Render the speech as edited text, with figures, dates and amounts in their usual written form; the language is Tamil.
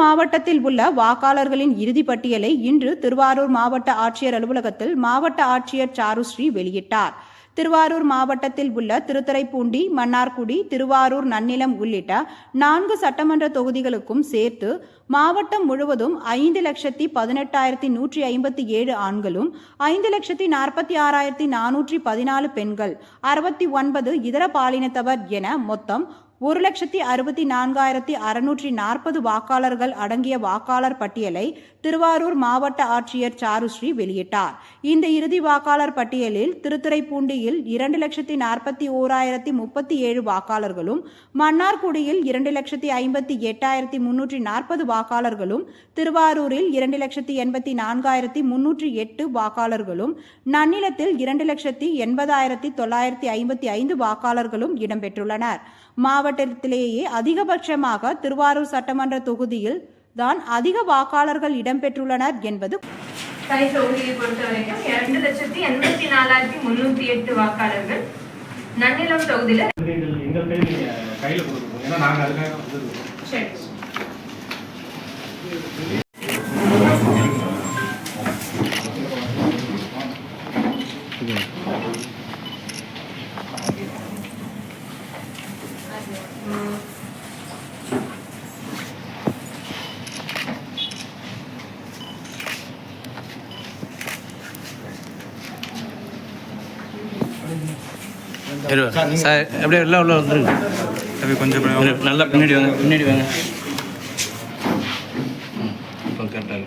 மாவட்டத்தில் உள்ள வாக்காளர்களின் இறுதி பட்டியலை இன்று திருவாரூர் மாவட்ட ஆட்சியர் அலுவலகத்தில் மாவட்ட ஆட்சியர் சாருஸ்ரீ வெளியிட்டார். திருவாரூர் மாவட்டத்தில் உள்ள திருத்துறைப்பூண்டி, மன்னார்குடி, திருவாரூர், நன்னிலம் உள்ளிட்ட 4 சட்டமன்ற தொகுதிகளுக்கும் சேர்த்து மாவட்டம் முழுவதும் 5,18,157 ஆண்களும் 5,46,414 பெண்கள், 69 இதர பாலினத்தவர் என மொத்தம் 1,64,640 வாக்காளர்கள் அடங்கிய வாக்காளர் பட்டியலை திருவாரூர் மாவட்ட ஆட்சியர் சாருஸ்ரீ வெளியிட்டார். இந்த இறுதி வாக்காளர் பட்டியலில் திருத்துறைப்பூண்டியில் 2,41,037 வாக்காளர்களும், மன்னார்குடியில் 2,58,340 வாக்காளர்களும், திருவாரூரில் 2,84,308 வாக்காளர்களும், நன்னிலத்தில் 2,80,955 வாக்காளர்களும் இடம்பெற்றுள்ளனர். மாவட்டத்திலேயே அதிகபட்சமாக திருவாரூர் சட்டமன்ற தொகுதியில் தான் அதிக வாக்காளர்கள் இடம்பெற்றுள்ளனர் என்பது. தனி தொகுதியை பொறுத்தவரைக்கும் 2,84,308 வாக்காளர்கள். நன்னிலம் தொகுதியில் சார் அப்படியே எல்லாம் உள்ள வந்துருங்க. அப்படி கொஞ்சம் நல்லா பின்னாடி வாங்க, பின்னாடி வாங்க. இப்போ கரெக்டாக